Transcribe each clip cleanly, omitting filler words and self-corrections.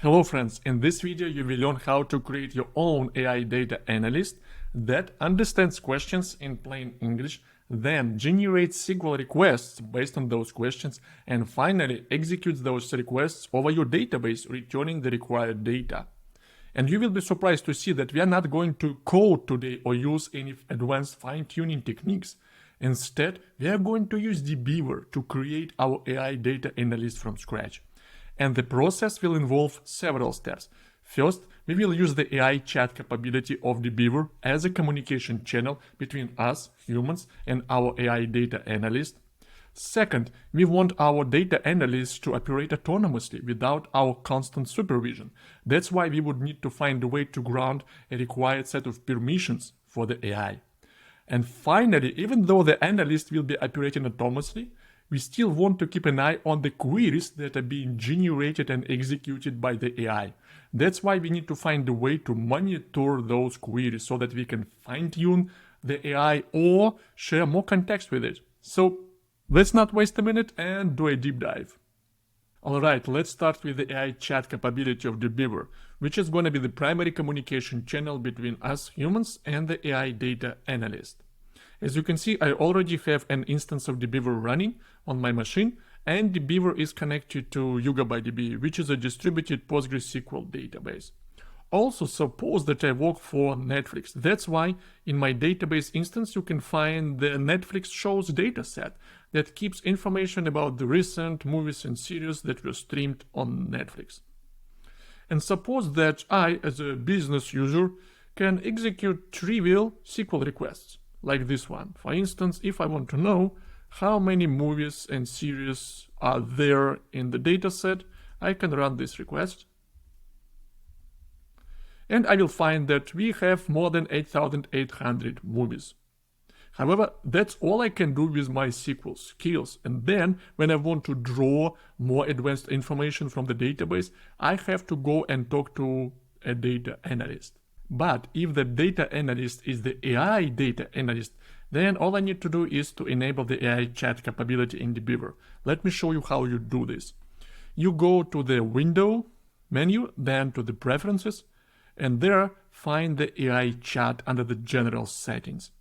Hello friends, in this video you will learn how to create your own AI data analyst that understands questions in plain English, then generates SQL requests based on those questions, and finally executes those requests over your database, returning the required data. And you will be surprised to see that we are not going to code today or use any advanced fine-tuning techniques. Instead, we are going to use DBeaver to create our AI data analyst from scratch. And the process will involve several steps. First, we will use the AI chat capability of DBeaver as a communication channel between us, humans, and our AI data analyst. Second, we want our data analyst to operate autonomously without our constant supervision. That's why we would need to find a way to grant a required set of permissions for the AI. And finally, even though the analyst will be operating autonomously, we still want to keep an eye on the queries that are being generated and executed by the AI. That's why we need to find a way to monitor those queries so that we can fine-tune the AI or share more context with it. So let's not waste a minute and do a deep dive. Alright, let's start with the AI chat capability of DBeaver, which is going to be the primary communication channel between us humans and the AI data analyst. As you can see, I already have an instance of DBeaver running on my machine, and DBeaver is connected to Yuga by DB, which is a distributed PostgreSQL database. Also, suppose that I work for Netflix. That's why in my database instance you can find the Netflix shows dataset that keeps information about the recent movies and series that were streamed on Netflix. And suppose that I, as a business user, can execute trivial SQL requests, like this one. For instance, if I want to know how many movies and series are there in the dataset, I can run this request. And I will find that we have more than 8,800 movies. However, that's all I can do with my SQL skills. And then, when I want to draw more advanced information from the database, I have to go and talk to a data analyst. But if the data analyst is the AI data analyst, then all I need to do is to enable the AI chat capability in DBeaver. Let me show you how you do this. You go to the window menu, then to the preferences, and there find the AI chat under the general settings.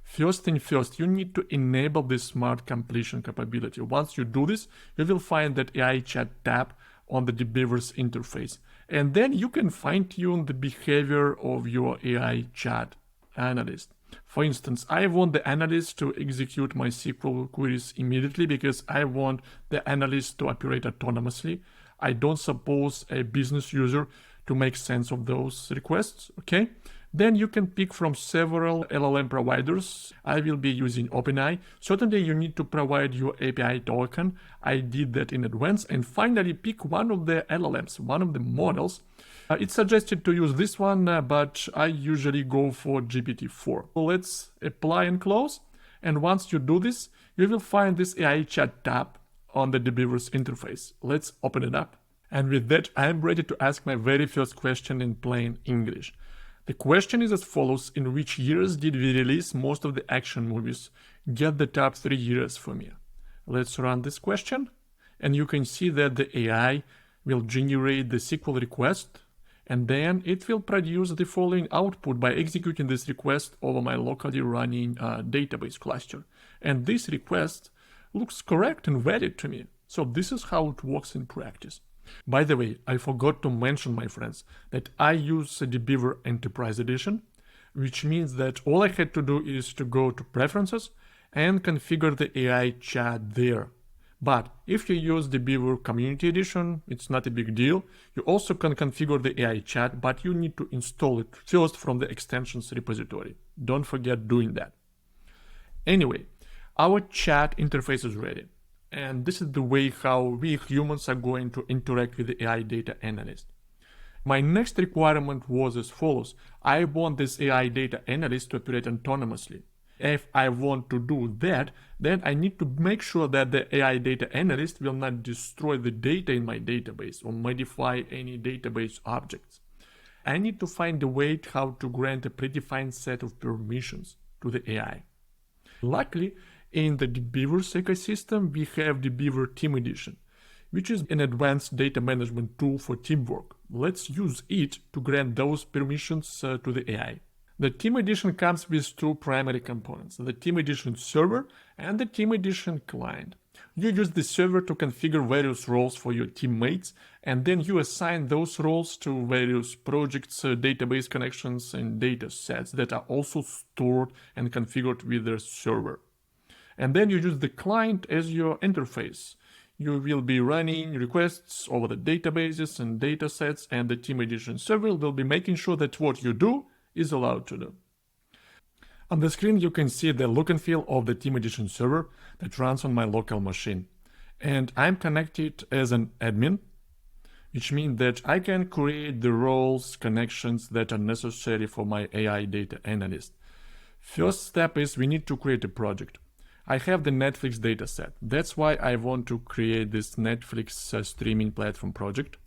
First thing first, you need to enable the smart completion capability. Once you do this, you will find that AI chat tab on the DBeaver's interface. And then you can fine-tune the behavior of your AI chat analyst. For instance, I want the analyst to execute my SQL queries immediately because I want the analyst to operate autonomously. I don't suppose a business user to make sense of those requests, okay? Then you can pick from several LLM providers. I will be using OpenAI. Certainly you need to provide your API token. I did that in advance. And finally pick one of the LLMs, one of the models. It's suggested to use this one, but I usually go for GPT-4. So let's apply and close. And once you do this, you will find this AI chat tab on the DBeaver's interface. Let's open it up. And with that, I'm ready to ask my very first question in plain English. The question is as follows: in which years did we release most of the action movies? Get the top 3 years for me. Let's run this question, and you can see that the AI will generate the SQL request, and then it will produce the following output by executing this request over my locally running database cluster. And this request looks correct and valid to me. So this is how it works in practice. By the way, I forgot to mention, my friends, that I use the DBeaver Enterprise Edition, which means that all I had to do is to go to Preferences and configure the AI chat there. But if you use the DBeaver Community Edition, it's not a big deal. You also can configure the AI chat, but you need to install it first from the extensions repository. Don't forget doing that. Anyway, our chat interface is ready. And this is the way how we humans are going to interact with the AI data analyst. My next requirement was as follows. I want this AI data analyst to operate autonomously. If I want to do that, then I need to make sure that the AI data analyst will not destroy the data in my database or modify any database objects. I need to find a way how to grant a predefined set of permissions to the AI. Luckily, in the DBeaver's ecosystem, we have DBeaver Team Edition, which is an advanced data management tool for teamwork. let's use it to grant those permissions to the AI. The Team Edition comes with two primary components, the Team Edition server and the Team Edition client. You use the server to configure various roles for your teammates, and then you assign those roles to various projects, database connections, and data sets that are also stored and configured with the server. And then you use the client as your interface. You will be running requests over the databases and data sets, and the Team Edition server will be making sure that what you do is allowed to do. On the screen you can see the look and feel of the Team Edition server that runs on my local machine. And I'm connected as an admin, which means that I can create the roles, connections that are necessary for my AI data analyst. First step is we need to create a project. I have the Netflix dataset. That's why I want to create this Netflix streaming platform project.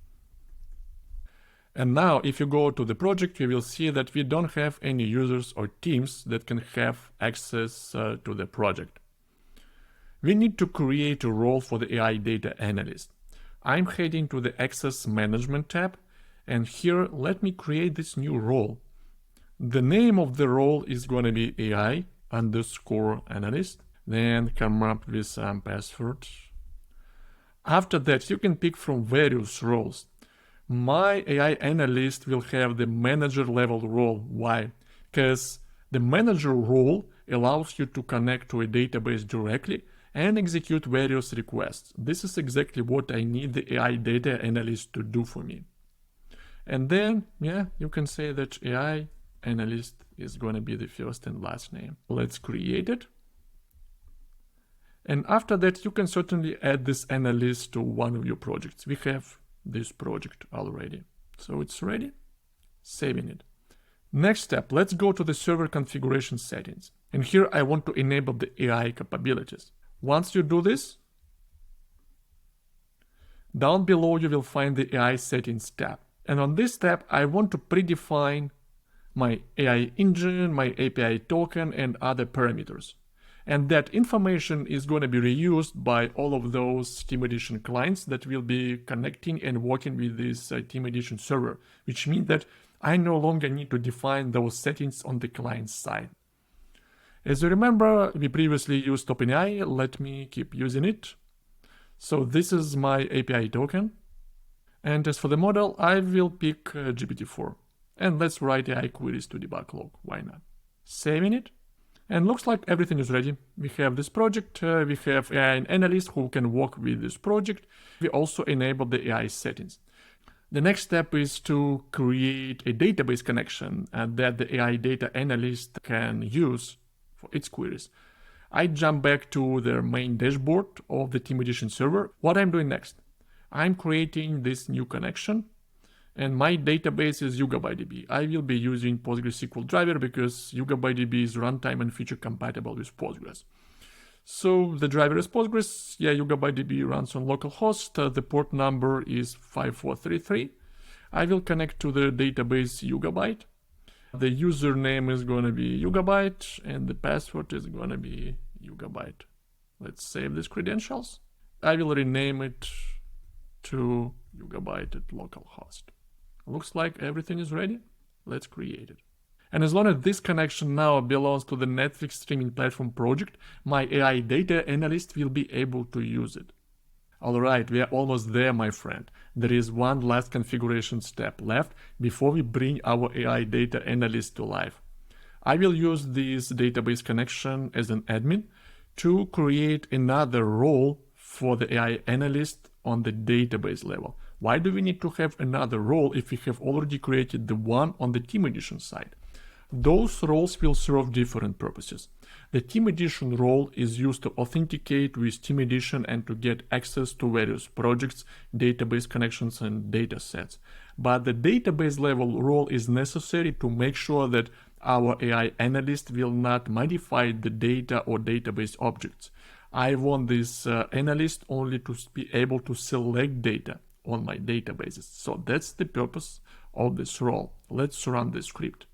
And now if you go to the project, you will see that we don't have any users or teams that can have access to the project. We need to create a role for the AI data analyst. I'm heading to the Access Management tab, and here let me create this new role. The name of the role is going to be AI_analyst. Then come up with some password. After that, you can pick from various roles. My AI analyst will have the manager level role. Why? Because the manager role allows you to connect to a database directly and execute various requests. This is exactly what I need the AI data analyst to do for me. And then, you can say that AI analyst is going to be the first and last name. Let's create it. And after that, you can certainly add this analyst to one of your projects. We have this project already. So it's ready. Saving it. Next step, let's go to the server configuration settings. And here I want to enable the AI capabilities. Once you do this, down below you will find the AI settings tab. And on this tab, I want to predefine my AI engine, my API token, and other parameters. And that information is going to be reused by all of those Team Edition clients that will be connecting and working with this Team Edition server, which means that I no longer need to define those settings on the client side. As you remember, we previously used OpenAI. Let me keep using it. So this is my API token. And as for the model, I will pick GPT-4. And let's write AI queries to debug log. Why not? Saving it. And looks like everything is ready. We have this project, we have AI analyst who can work with this project. We also enable the AI settings. The next step is to create a database connection that the AI data analyst can use for its queries. I jump back to the main dashboard of the Team Edition server. What I'm doing next? I'm creating this new connection. And my database is Yuga by DB. I will be using PostgreSQL driver because Yuga by DB is runtime and feature compatible with Postgres. So the driver is Postgres. Yuga by DB runs on localhost. The port number is 5433. I will connect to the database Yugabyte. The username is going to be Yugabyte and the password is going to be Yugabyte. Let's save these credentials. I will rename it to Yugabyte at localhost. Looks like everything is ready. Let's create it. And as long as this connection now belongs to the Netflix streaming platform project, my AI data analyst will be able to use it. Alright, we are almost there, my friend. There is one last configuration step left before we bring our AI data analyst to life. I will use this database connection as an admin to create another role for the AI analyst on the database level. Why do we need to have another role if we have already created the one on the Team Edition side? Those roles will serve different purposes. The Team Edition role is used to authenticate with Team Edition and to get access to various projects, database connections, and data sets. But the database level role is necessary to make sure that our AI analyst will not modify the data or database objects. I want this analyst only to be able to select data on my databases. So that's the purpose of this role. Let's run the script.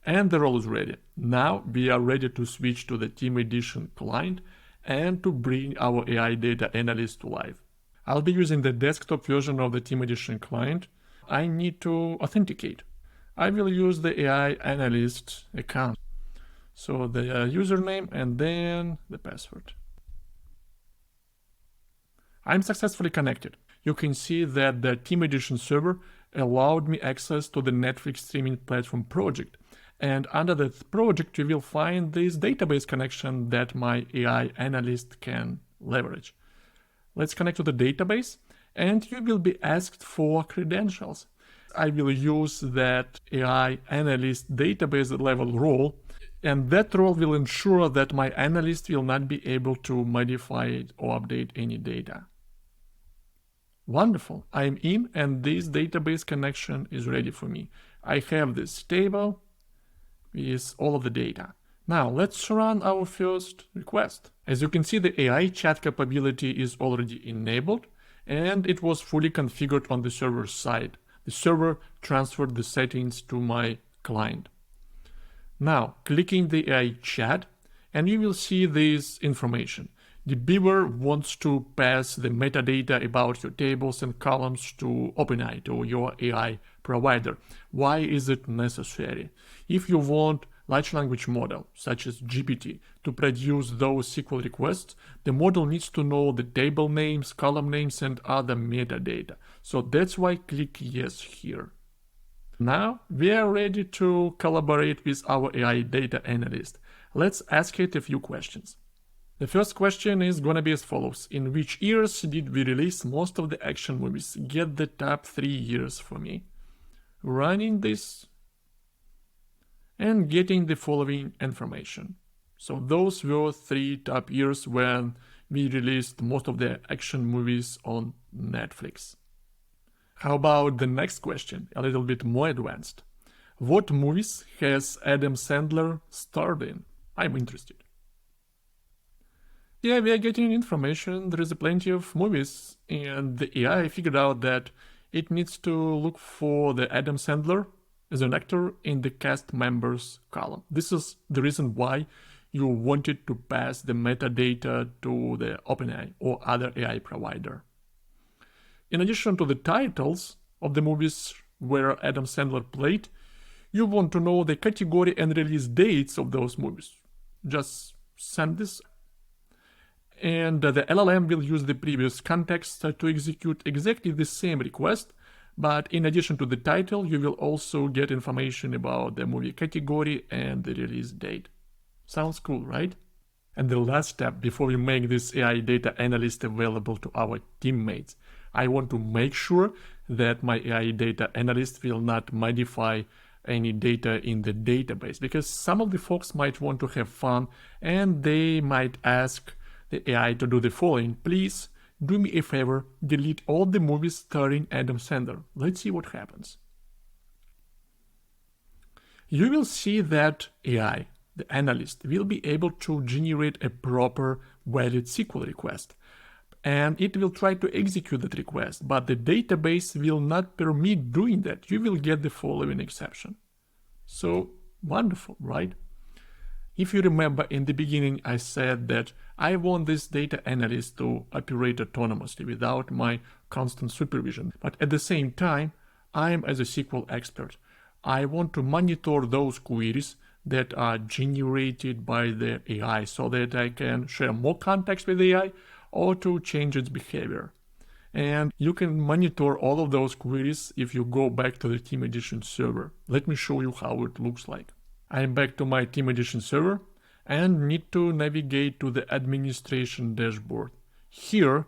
And the role is ready. Now we are ready to switch to the Team Edition client and to bring our AI data analyst to life. I'll be using the desktop version of the Team Edition client. I need to authenticate. I will use the AI Analyst account. So the username and then the password. I'm successfully connected. You can see that the Team Edition server allowed me access to the Netflix streaming platform project. And under that project, you will find this database connection that my AI Analyst can leverage. Let's connect to the database, and you will be asked for credentials. I will use that AI Analyst database level role, and that role will ensure that my analyst will not be able to modify or update any data. Wonderful, I'm in and this database connection is ready for me. I have this table with all of the data. Now let's run our first request. As you can see, the AI chat capability is already enabled and it was fully configured on the server side. The server transferred the settings to my client. Now clicking the AI chat and you will see this information. DBeaver wants to pass the metadata about your tables and columns to OpenAI, to your AI provider. Why is it necessary? If you want large language model, such as GPT, to produce those SQL requests, the model needs to know the table names, column names, and other metadata. So that's why click yes here. Now we are ready to collaborate with our AI data analyst. Let's ask it a few questions. The first question is gonna be as follows. In which years did we release most of the action movies? Get the top 3 years for me. Running this and getting the following information. So those were 3 top years when we released most of the action movies on Netflix. How about the next question, a little bit more advanced? What movies has Adam Sandler starred in? I'm interested. Yeah, we are getting information. There is plenty of movies, and the AI figured out that it needs to look for the Adam Sandler as an actor in the cast members column. This is the reason why you wanted to pass the metadata to the OpenAI or other AI provider. In addition to the titles of the movies where Adam Sandler played, you want to know the category and release dates of those movies. Just send this. And the LLM will use the previous context to execute exactly the same request, but in addition to the title, you will also get information about the movie category and the release date. Sounds cool, right? And the last step before we make this AI data analyst available to our teammates, I want to make sure that my AI data analyst will not modify any data in the database, because some of the folks might want to have fun and they might ask the AI to do the following. Please do me a favor, delete all the movies starring Adam Sandler. Let's see what happens. You will see that AI, the analyst, will be able to generate a proper valid SQL request. And it will try to execute that request, but the database will not permit doing that. You will get the following exception. So wonderful, right? If you remember in the beginning, I said that I want this data analyst to operate autonomously without my constant supervision. But at the same time, I am as a SQL expert. I want to monitor those queries that are generated by the AI so that I can share more context with the AI or to change its behavior. And you can monitor all of those queries if you go back to the Team Edition server. Let me show you how it looks like. I'm back to my Team Edition server and need to navigate to the administration dashboard. Here,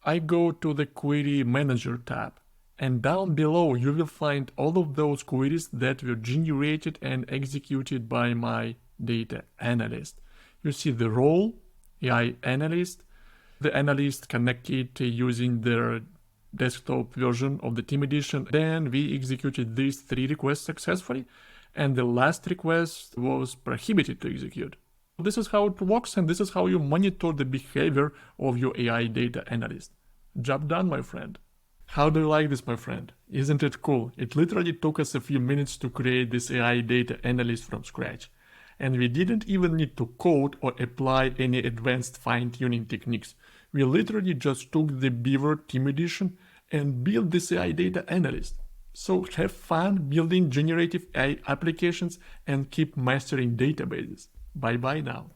I go to the Query Manager tab, and down below you will find all of those queries that were generated and executed by my data analyst. You see the role, AI analyst, the analyst connected using their desktop version of the Team Edition. Then we executed these 3 requests successfully, and the last request was prohibited to execute. This is how it works, and this is how you monitor the behavior of your AI data analyst. Job done, my friend. How do you like this, my friend? Isn't it cool? It literally took us a few minutes to create this AI data analyst from scratch. And we didn't even need to code or apply any advanced fine-tuning techniques. we literally just took the Beaver Team Edition and built this AI data analyst. So have fun building generative AI applications and keep mastering databases. Bye bye now.